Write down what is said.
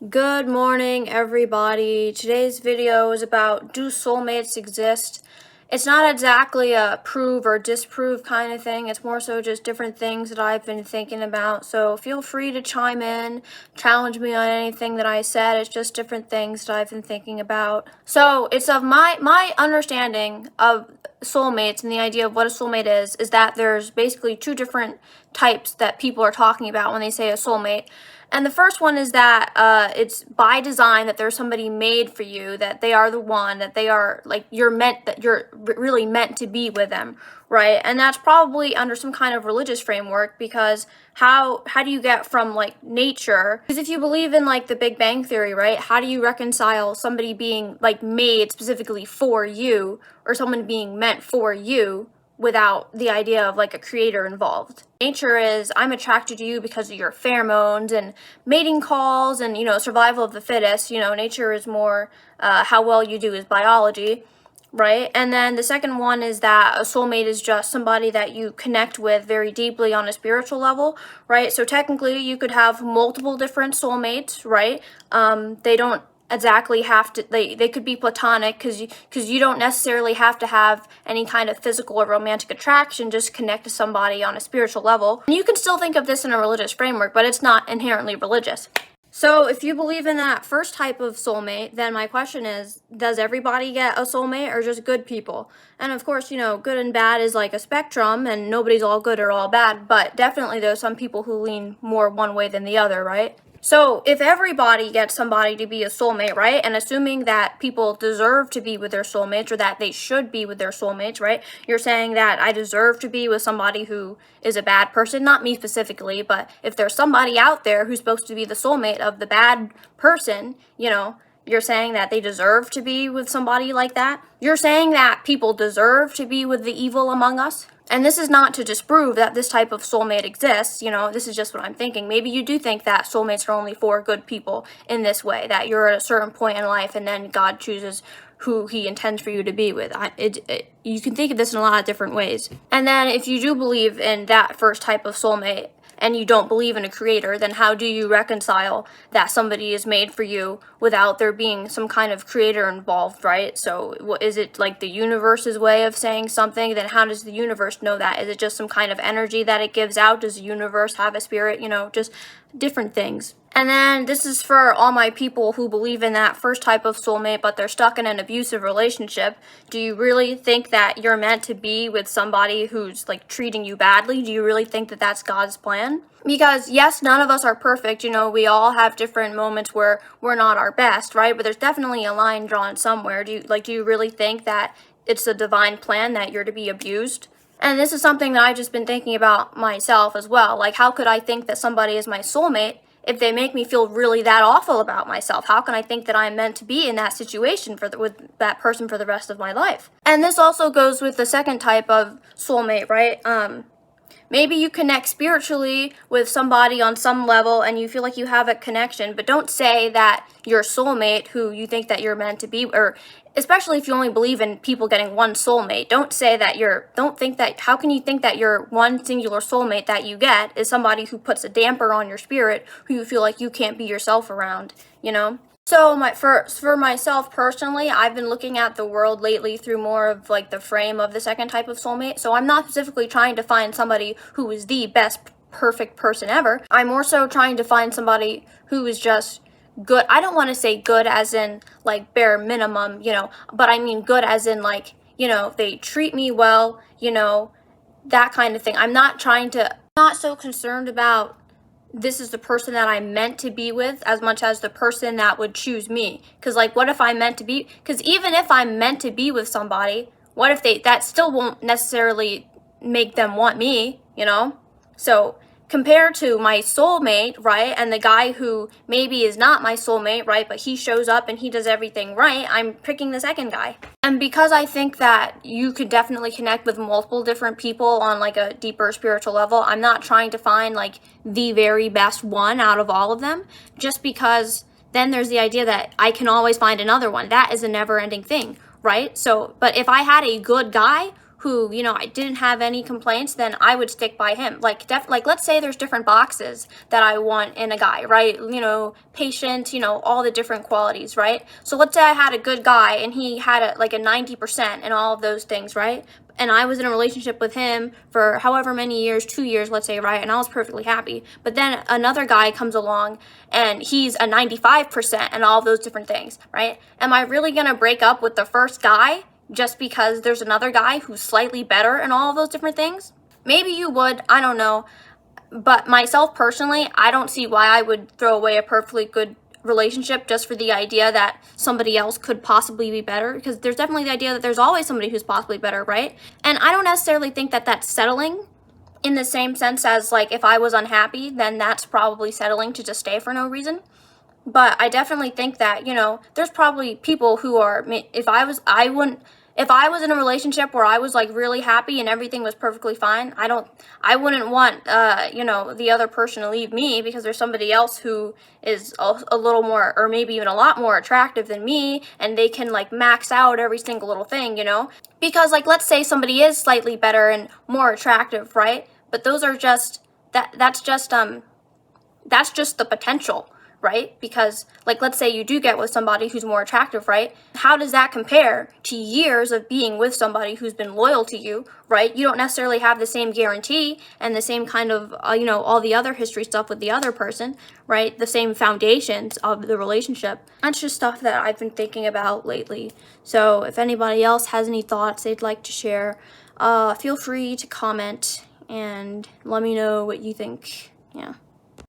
Good morning, everybody. Today's video is about, do soulmates exist? It's not exactly a prove or disprove kind of thing. It's more so just different things that I've been thinking about. So feel free to chime in, challenge me on anything that I said. It's just different things that I've been thinking about. So it's of my understanding of soulmates and the idea of what a soulmate is that there's basically two different types that people are talking about when they say a soulmate. And the first one is that it's by design, that there's somebody made for you, that they are the one, that they are like that you're really meant to be with them, right? And that's probably under some kind of religious framework, because how do you get from like nature? Because if you believe in like the Big Bang Theory, right? How do you reconcile somebody being like made specifically for you, or someone being meant for you, without the idea of like a creator involved? Nature is, I'm attracted to you because of your pheromones and mating calls and, survival of the fittest. Nature is more how well you do is biology, right? And then the second one is that a soulmate is just somebody that you connect with very deeply on a spiritual level, right? So technically you could have multiple different soulmates, right? They don't exactly have to, they could be platonic, because you don't necessarily have to have any kind of physical or romantic attraction. Just connect to somebody on a spiritual level, and you can still think of this in a religious framework, but it's not inherently religious. So if you believe in that first type of soulmate, then my question is, does everybody get a soulmate, or just good people? And of course, good and bad is like a spectrum, and nobody's all good or all bad, but definitely there's some people who lean more one way than the other, right? So if everybody gets somebody to be a soulmate, right, and assuming that people deserve to be with their soulmates, or that they should be with their soulmates, right, you're saying that I deserve to be with somebody who is a bad person, not me specifically, but if there's somebody out there who's supposed to be the soulmate of the bad person, you're saying that they deserve to be with somebody like that? You're saying that people deserve to be with the evil among us? And this is not to disprove that this type of soulmate exists, this is just what I'm thinking. Maybe you do think that soulmates are only for good people in this way, that you're at a certain point in life and then God chooses who he intends for you to be with. You can think of this in a lot of different ways. And then if you do believe in that first type of soulmate, and you don't believe in a creator, then how do you reconcile that somebody is made for you without there being some kind of creator involved, right? So is it like the universe's way of saying something? Then how does the universe know that? Is it just some kind of energy that it gives out? Does the universe have a spirit? Just different things. And then this is for all my people who believe in that first type of soulmate, but they're stuck in an abusive relationship. Do you really think that you're meant to be with somebody who's like treating you badly? Do you really think that that's God's plan? Because yes, none of us are perfect. We all have different moments where we're not our best, right? But there's definitely a line drawn somewhere. Do you really think that it's a divine plan that you're to be abused? And this is something that I've just been thinking about myself as well. Like, how could I think that somebody is my soulmate if they make me feel really that awful about myself? How can I think that I'm meant to be in that situation with that person for the rest of my life? And this also goes with the second type of soulmate, right? Maybe you connect spiritually with somebody on some level and you feel like you have a connection, but don't say that your soulmate, who you think that you're meant to be, or especially if you only believe in people getting one soulmate, how can you think that your one singular soulmate that you get is somebody who puts a damper on your spirit, who you feel like you can't be yourself around, So for myself personally, I've been looking at the world lately through more of like the frame of the second type of soulmate. So I'm not specifically trying to find somebody who is the best perfect person ever. I'm more so trying to find somebody who is just good. I don't want to say good as in like bare minimum, but I mean good as in like, they treat me well, that kind of thing. I'm not so concerned about this is the person that I'm meant to be with as much as the person that would choose me. Because like, what if I'm meant to be, because even if I'm meant to be with somebody, what if that still won't necessarily make them want me, So compared to my soulmate, right, and the guy who maybe is not my soulmate, right, but he shows up and he does everything right, I'm picking the second guy. And because I think that you could definitely connect with multiple different people on like a deeper spiritual level, I'm not trying to find like the very best one out of all of them, just because then there's the idea that I can always find another one. That is a never-ending thing, right? So, but if I had a good guy who, you know, I didn't have any complaints, then I would stick by him. Like, let's say there's different boxes that I want in a guy, right? You know, patient, you know, all the different qualities, right? So let's say I had a good guy and he had a 90% and all of those things, right? And I was in a relationship with him for however many years, 2 years, let's say, right? And I was perfectly happy. But then another guy comes along and he's a 95% and all of those different things, right? Am I really going to break up with the first guy just because there's another guy who's slightly better and all of those different things? Maybe you would, I don't know. But myself personally, I don't see why I would throw away a perfectly good relationship just for the idea that somebody else could possibly be better, because there's definitely the idea that there's always somebody who's possibly better, right? And I don't necessarily think that that's settling in the same sense as, like, if I was unhappy, then that's probably settling to just stay for no reason. But I definitely think that, you know, there's probably people who are, if I was in a relationship where I was like really happy and everything was perfectly fine, I wouldn't want, you know, the other person to leave me because there's somebody else who is a little more, or maybe even a lot more attractive than me, and they can like max out every single little thing, you know? Because, like, let's say somebody is slightly better and more attractive, right? But those are just, that's just the potential, right? Because, like, let's say you do get with somebody who's more attractive, right? How does that compare to years of being with somebody who's been loyal to you, right? You don't necessarily have the same guarantee and the same kind of, you know, all the other history stuff with the other person, right? The same foundations of the relationship. That's just stuff that I've been thinking about lately. So if anybody else has any thoughts they'd like to share, feel free to comment and let me know what you think. Yeah.